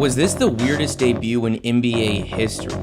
Was this the weirdest debut in NBA history?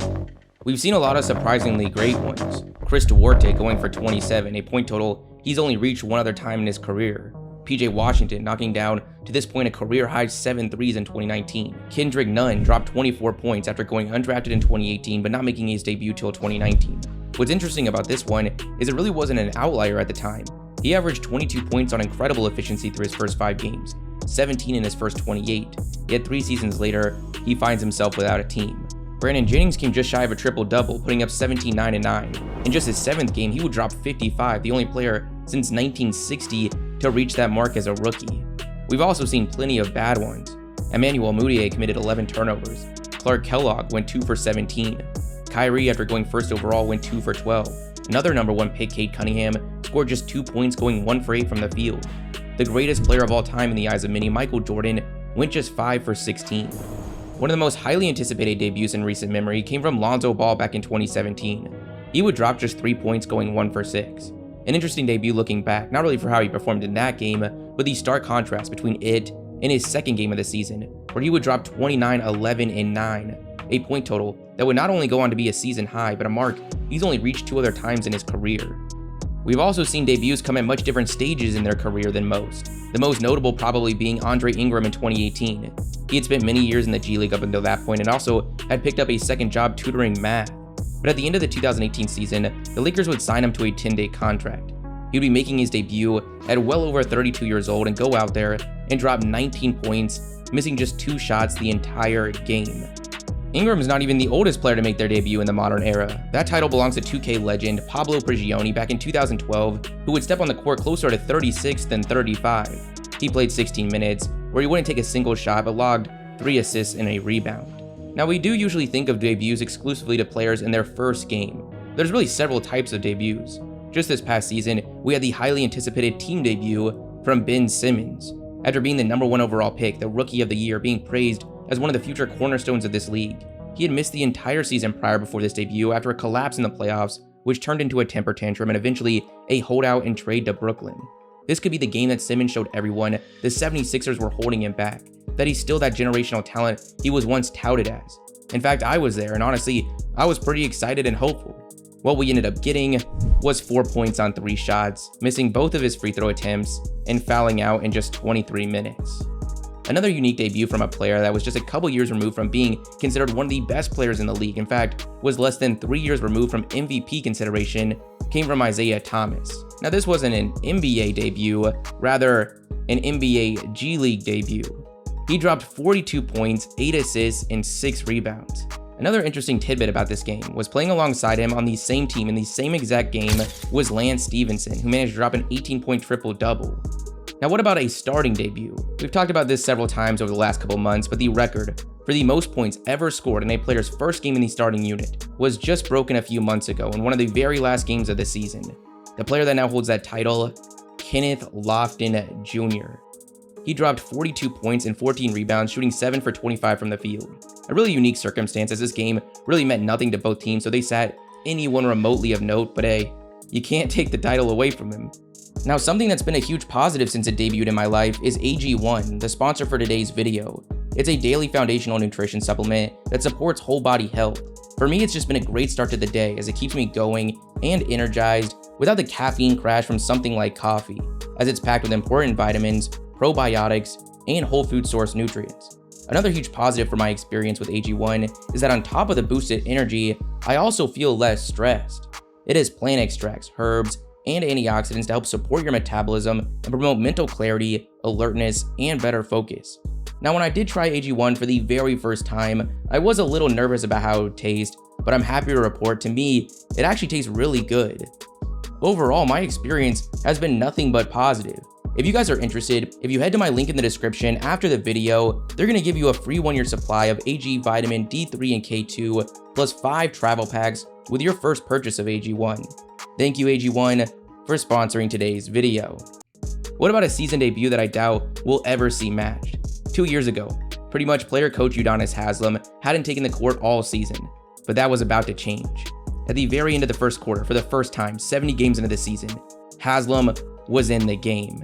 We've seen a lot of surprisingly great ones. Chris Duarte going for 27, a point total he's only reached one other time in his career. PJ Washington knocking down to this point a career-high 7 threes in 2019. Kendrick Nunn dropped 24 points after going undrafted in 2018 but not making his debut till 2019. What's interesting about this one is it really wasn't an outlier at the time. He averaged 22 points on incredible efficiency through his first 5 games, 17 in his first 28. Yet 3 seasons later, he finds himself without a team. Brandon Jennings came just shy of a triple-double, putting up 17, 9, and 9. In just his 7th game, he would drop 55, the only player since 1960 to reach that mark as a rookie. We've also seen plenty of bad ones. Emmanuel Mudiay committed 11 turnovers. Clark Kellogg went 2 for 17. Kyrie, after going first overall, went 2 for 12. Another number 1 pick, Cade Cunningham, scored just 2 points going 1 for 8 from the field. The greatest player of all time in the eyes of many, Michael Jordan, went just 5 for 16. One of the most highly anticipated debuts in recent memory came from Lonzo Ball back in 2017. He would drop just 3 points going 1 for 6. An interesting debut looking back, not really for how he performed in that game, but the stark contrast between it and his second game of the season, where he would drop 29, 11, and 9, a point total that would not only go on to be a season high, but a mark he's only reached 2 other times in his career. We've also seen debuts come at much different stages in their career than most, the most notable probably being Andre Ingram in 2018. He had spent many years in the G League up until that point and also had picked up a second job tutoring math. But at the end of the 2018 season, the Lakers would sign him to a 10-day contract. He would be making his debut at well over 32 years old and go out there and drop 19 points, missing just 2 shots the entire game. Ingram is not even the oldest player to make their debut in the modern era. That title belongs to 2K legend Pablo Prigioni back in 2012, who would step on the court closer to 36 than 35. He played 16 minutes, where he wouldn't take a single shot but logged 3 assists and a rebound. Now, we do usually think of debuts exclusively to players in their first game. There's really several types of debuts. Just this past season, we had the highly anticipated team debut from Ben Simmons. After being the number 1 overall pick, the Rookie of the Year, being praised as one of the future cornerstones of this league. He had missed the entire season prior before this debut after a collapse in the playoffs, which turned into a temper tantrum and eventually a holdout and trade to Brooklyn. This could be the game that Simmons showed everyone the 76ers were holding him back, that he's still that generational talent he was once touted as. In fact, I was there, and honestly, I was pretty excited and hopeful. What we ended up getting was 4 points on 3 shots, missing both of his free throw attempts and fouling out in just 23 minutes. Another unique debut from a player that was just a couple years removed from being considered one of the best players in the league, in fact, was less than 3 years removed from MVP consideration, came from Isaiah Thomas. Now, this wasn't an NBA debut, rather an NBA G League debut. He dropped 42 points, 8 assists, and 6 rebounds. Another interesting tidbit about this game was playing alongside him on the same team in the same exact game was Lance Stevenson, who managed to drop an 18-point triple-double. Now, what about a starting debut? We've talked about this several times over the last couple months, but the record for the most points ever scored in a player's first game in the starting unit was just broken a few months ago in one of the very last games of the season. The player that now holds that title, Kenneth Lofton Jr. He dropped 42 points and 14 rebounds, shooting 7 for 25 from the field. A really unique circumstance, as this game really meant nothing to both teams, so they sat anyone remotely of note, but hey, you can't take the title away from him. Now, something that's been a huge positive since it debuted in my life is AG1, the sponsor for today's video. It's a daily foundational nutrition supplement that supports whole body health. For me, it's just been a great start to the day as it keeps me going and energized without the caffeine crash from something like coffee, as it's packed with important vitamins, probiotics, and whole food source nutrients. Another huge positive for my experience with AG1 is that on top of the boosted energy, I also feel less stressed. It has plant extracts, herbs, and antioxidants to help support your metabolism and promote mental clarity, alertness, and better focus. Now, when I did try AG1 for the very first time, I was a little nervous about how it would taste, but I'm happy to report to me, it actually tastes really good. Overall, my experience has been nothing but positive. If you guys are interested, if you head to my link in the description after the video, they're going to give you a free 1-year supply of AG vitamin D3 and K2 plus 5 travel packs with your first purchase of AG1. Thank you, AG1, for sponsoring today's video. What about a season debut that I doubt we'll ever see matched? 2 years ago, pretty much player coach Udonis Haslem hadn't taken the court all season, but that was about to change. At the very end of the first quarter, for the first time 70 games into the season, Haslem was in the game.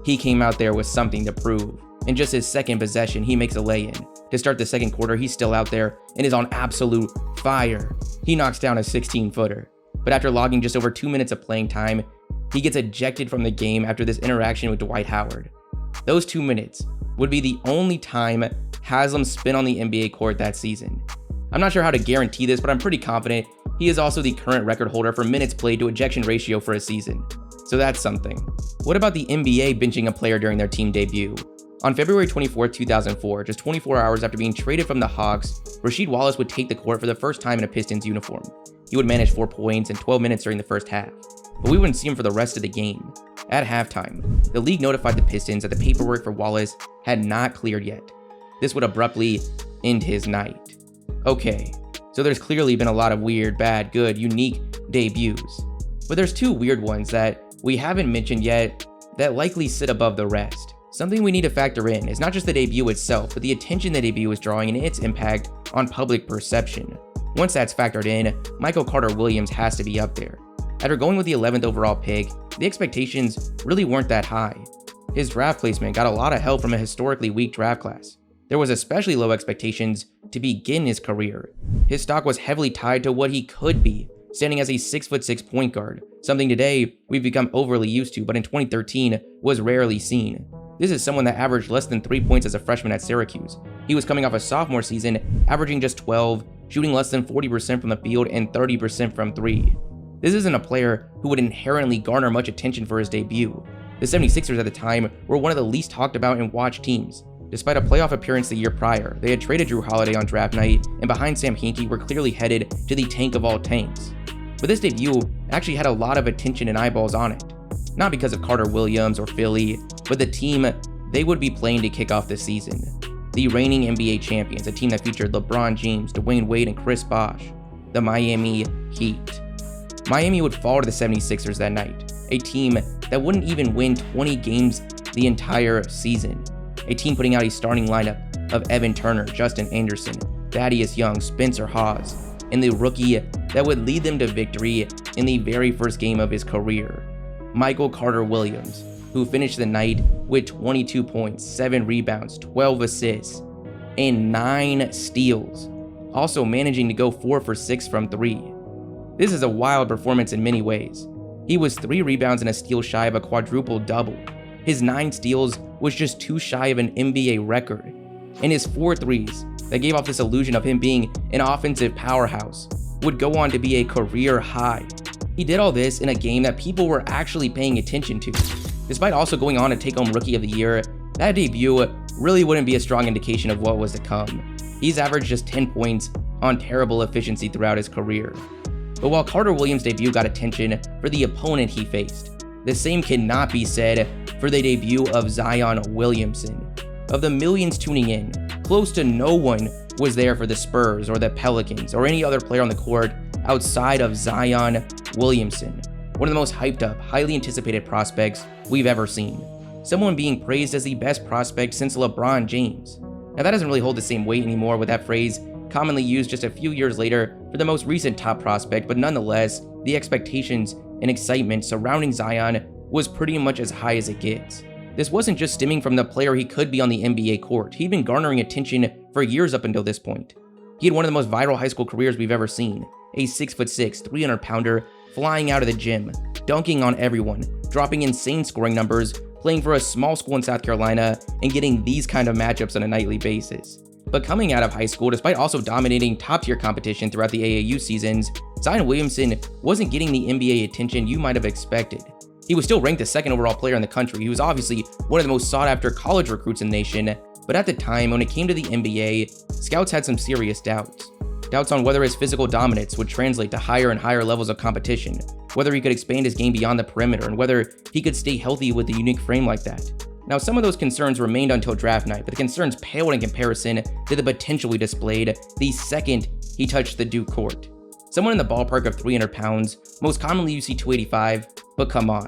He came out there with something to prove. In just his second possession, he makes a lay-in. To start the second quarter, he's still out there and is on absolute fire. He knocks down a 16-footer. But after logging just over 2 minutes of playing time, he gets ejected from the game after this interaction with Dwight Howard. Those 2 minutes would be the only time Haslem spent on the NBA court that season. I'm not sure how to guarantee this, but I'm pretty confident he is also the current record holder for minutes played to ejection ratio for a season. So that's something. What about the NBA benching a player during their team debut? On February 24, 2004, just 24 hours after being traded from the Hawks, Rasheed Wallace would take the court for the first time in a Pistons uniform. He would manage 4 points in 12 minutes during the first half, but we wouldn't see him for the rest of the game. At halftime, the league notified the Pistons that the paperwork for Wallace had not cleared yet. This would abruptly end his night. Okay, so there's clearly been a lot of weird, bad, good, unique debuts. But there's 2 weird ones that we haven't mentioned yet that likely sit above the rest. Something we need to factor in is not just the debut itself, but the attention the debut is drawing and its impact on public perception. Once that's factored in, Michael Carter-Williams has to be up there. After going with the 11th overall pick, the expectations really weren't that high. His draft placement got a lot of help from a historically weak draft class. There was especially low expectations to begin his career. His stock was heavily tied to what he could be, standing as a 6'6" point guard, something today we've become overly used to, but in 2013 was rarely seen. This is someone that averaged less than 3 points as a freshman at Syracuse. He was coming off a sophomore season, averaging just 12, shooting less than 40% from the field and 30% from 3. This isn't a player who would inherently garner much attention for his debut. The 76ers at the time were one of the least talked about and watched teams. Despite a playoff appearance the year prior, they had traded Drew Holiday on draft night, and behind Sam Hinkie were clearly headed to the tank of all tanks. But this debut actually had a lot of attention and eyeballs on it. Not because of Carter-Williams or Philly, but the team they would be playing to kick off the season. The reigning NBA champions, a team that featured LeBron James, Dwayne Wade, and Chris Bosh, the Miami Heat. Miami would fall to the 76ers that night, a team that wouldn't even win 20 games the entire season. A team putting out a starting lineup of Evan Turner, Justin Anderson, Thaddeus Young, Spencer Hawes, and the rookie that would lead them to victory in the very first game of his career, Michael Carter-Williams, who finished the night with 22 points, 7 rebounds, 12 assists, and 9 steals, also managing to go 4 for 6 from 3. This is a wild performance in many ways. He was 3 rebounds and a steal shy of a quadruple-double. His 9 steals was just 2 shy of an NBA record. And his 4 threes, that gave off this illusion of him being an offensive powerhouse, would go on to be a career high. He did all this in a game that people were actually paying attention to. Despite also going on to take home Rookie of the Year, that debut really wouldn't be a strong indication of what was to come. He's averaged just 10 points on terrible efficiency throughout his career. But while Carter-Williams' debut got attention for the opponent he faced, the same cannot be said for the debut of Zion Williamson. Of the millions tuning in, close to no one was there for the Spurs or the Pelicans or any other player on the court outside of Zion Williamson, one of the most hyped up, highly anticipated prospects we've ever seen. Someone being praised as the best prospect since LeBron James. Now that doesn't really hold the same weight anymore with that phrase commonly used just a few years later for the most recent top prospect, but nonetheless, the expectations and excitement surrounding Zion was pretty much as high as it gets. This wasn't just stemming from the player he could be on the NBA court. He'd been garnering attention for years up until this point. He had one of the most viral high school careers we've ever seen. A 6'6", 300-pounder flying out of the gym, dunking on everyone, dropping insane scoring numbers, playing for a small school in South Carolina, and getting these kind of matchups on a nightly basis. But coming out of high school, despite also dominating top-tier competition throughout the AAU seasons, Zion Williamson wasn't getting the NBA attention you might have expected. He was still ranked the 2nd overall player in the country. He was obviously one of the most sought-after college recruits in the nation, but at the time, when it came to the NBA, scouts had some serious doubts. Doubts on whether his physical dominance would translate to higher and higher levels of competition, whether he could expand his game beyond the perimeter, and whether he could stay healthy with a unique frame like that. Now, some of those concerns remained until draft night, but the concerns paled in comparison to the potential he displayed the second he touched the Duke court. Someone in the ballpark of 300 pounds, most commonly you see 285, but come on,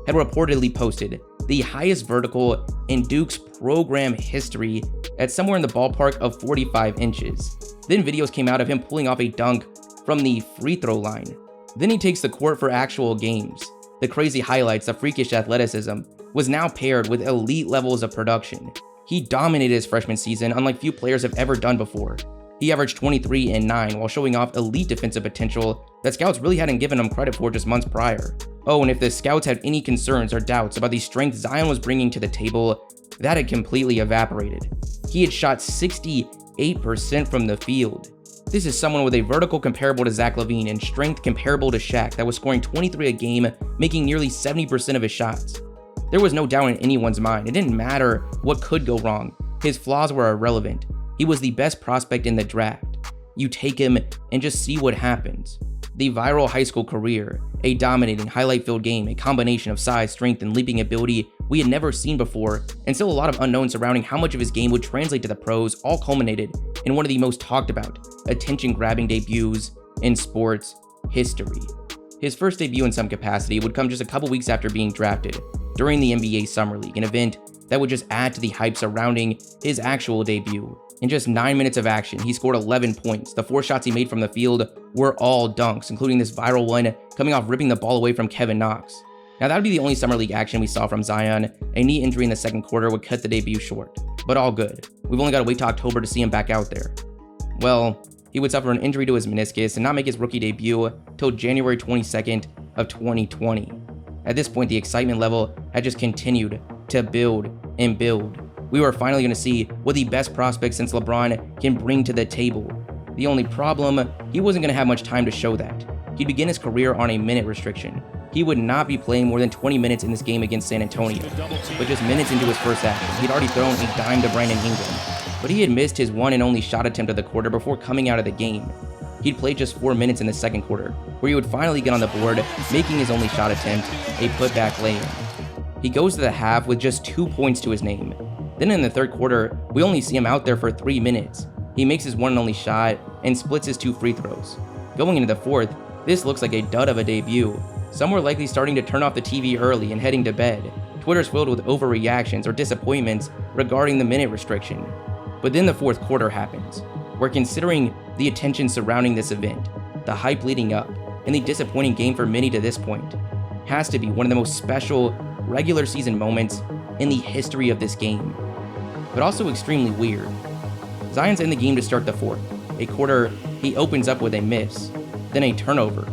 had reportedly posted the highest vertical in Duke's program history at somewhere in the ballpark of 45 inches. Then videos came out of him pulling off a dunk from the free throw line. Then he takes the court for actual games. The crazy highlights, the freakish athleticism, was now paired with elite levels of production. He dominated his freshman season unlike few players have ever done before. He averaged 23 and 9 while showing off elite defensive potential that scouts really hadn't given him credit for just months prior. Oh, and if the scouts had any concerns or doubts about the strength Zion was bringing to the table, that had completely evaporated. He had shot 68% from the field. This is someone with a vertical comparable to Zach LaVine and strength comparable to Shaq that was scoring 23 a game, making nearly 70% of his shots. There was no doubt in anyone's mind. It didn't matter what could go wrong. His flaws were irrelevant. He was the best prospect in the draft. You take him and just see what happens. The viral high school career, a dominating highlight-filled game, a combination of size, strength, and leaping ability we had never seen before, and still a lot of unknowns surrounding how much of his game would translate to the pros, all culminated in one of the most talked about, attention-grabbing debuts in sports history. His first debut in some capacity would come just a couple weeks after being drafted, during the NBA Summer League, an event that would just add to the hype surrounding his actual debut. In just 9 minutes of action, he scored 11 points. The 4 shots he made from the field were all dunks, including this viral one coming off ripping the ball away from Kevin Knox. Now that would be the only Summer League action we saw from Zion. A knee injury in the second quarter would cut the debut short, but all good. We've only got to wait till October to see him back out there. Well, he would suffer an injury to his meniscus and not make his rookie debut till January 22nd of 2020. At this point, the excitement level had just continued to build and build. We were finally going to see what the best prospect since LeBron can bring to the table. The only problem, he wasn't going to have much time to show that. He'd begin his career on a minute restriction. He would not be playing more than 20 minutes in this game against San Antonio. But just minutes into his first action, he'd already thrown a dime to Brandon Ingram. But he had missed his one and only shot attempt of the quarter before coming out of the game. He'd played just 4 minutes in the second quarter, where he would finally get on the board, making his only shot attempt a putback lay-in. He goes to the half with just 2 points to his name. Then in the third quarter, we only see him out there for 3 minutes. He makes his one and only shot and splits his 2 free throws. Going into the fourth, this looks like a dud of a debut. Some were likely starting to turn off the TV early and heading to bed. Twitter's filled with overreactions or disappointments regarding the minute restriction. But then the fourth quarter happens, where considering the attention surrounding this event, the hype leading up, and the disappointing game for many to this point, has to be one of the most special regular season moments in the history of this game. But also extremely weird. Zion's in the game to start the fourth. A quarter, he opens up with a miss, then a turnover.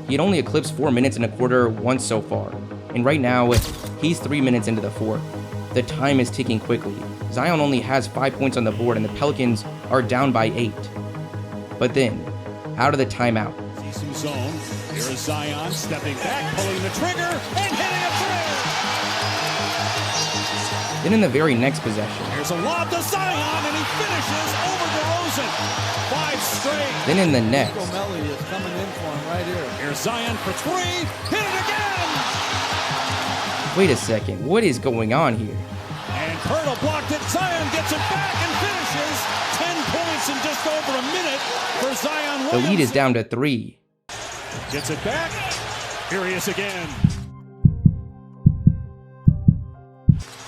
He had only eclipsed 4 minutes in a quarter once so far, and right now, he's 3 minutes into the fourth. The time is ticking quickly. Zion only has 5 points on the board and the Pelicans are down by 8. But then, out of the timeout. See some zone. Here is Zion stepping back, pulling the trigger, and hitting a three. Then in the very next possession. Here's a lob to Zion, and he finishes over DeRozan. 5 straight. Then in the next. O'Malley is coming in for him right here. Here's Zion for 3. Hit it again. Wait a second, what is going on here? And Pirtle blocked it. Zion gets it back and finishes. 10 points in just over a minute for Zion Williamson. The lead is down to 3. Gets it back. Here he is again.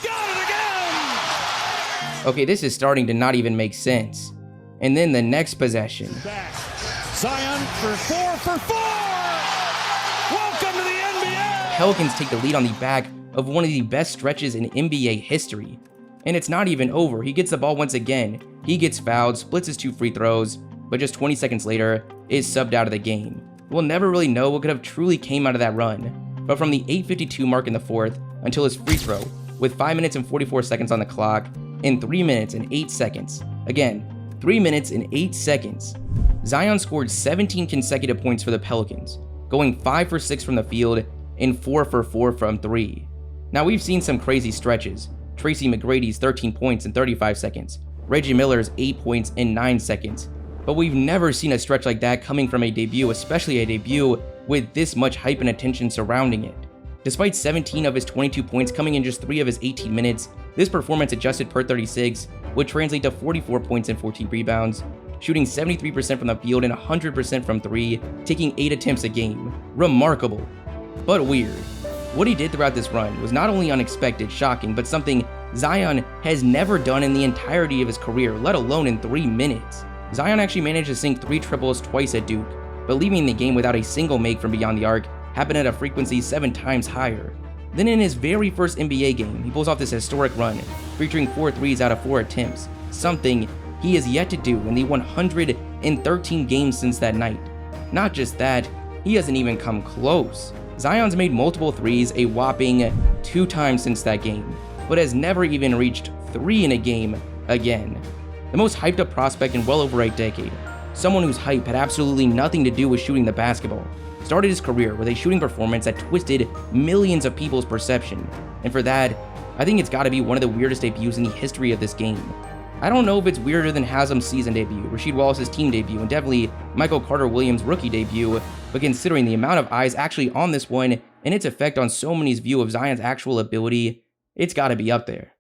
Got it again. Okay, this is starting to not even make sense. And then the next possession. Back. Zion for 4 for 4. Welcome to the NBA. Pelicans take the lead on the back of one of the best stretches in NBA history. And it's not even over. He gets the ball once again. He gets fouled, splits his 2 free throws, but just 20 seconds later is subbed out of the game. We'll never really know what could have truly came out of that run. But from the 8:52 mark in the fourth until his free throw, with 5 minutes and 44 seconds on the clock, in 3 minutes and 8 seconds, again, 3 minutes and 8 seconds, Zion scored 17 consecutive points for the Pelicans, going 5 for 6 from the field and 4 for 4 from 3. Now we've seen some crazy stretches. Tracy McGrady's 13 points in 35 seconds, Reggie Miller's 8 points in 9 seconds, but we've never seen a stretch like that coming from a debut, especially a debut with this much hype and attention surrounding it. Despite 17 of his 22 points coming in just 3 of his 18 minutes, this performance adjusted per 36 would translate to 44 points and 14 rebounds, shooting 73% from the field and 100% from 3, taking 8 attempts a game. Remarkable, but weird. What he did throughout this run was not only unexpected, shocking, but something Zion has never done in the entirety of his career, let alone in 3 minutes. Zion actually managed to sink 3 triples twice at Duke, but leaving the game without a single make from beyond the arc happened at a frequency 7 times higher. Then in his very first NBA game, he pulls off this historic run, featuring 4 threes out of 4 attempts, something he has yet to do in the 113 games since that night. Not just that, he hasn't even come close. Zion's made multiple threes a whopping 2 times since that game, but has never even reached 3 in a game again. The most hyped up prospect in well over a decade, someone whose hype had absolutely nothing to do with shooting the basketball, started his career with a shooting performance that twisted millions of people's perception, and for that, I think it's gotta be one of the weirdest debuts in the history of this game. I don't know if it's weirder than Hasam's season debut, Rasheed Wallace's team debut, and definitely Michael Carter-Williams' rookie debut, but considering the amount of eyes actually on this one and its effect on so many's view of Zion's actual ability, it's gotta be up there.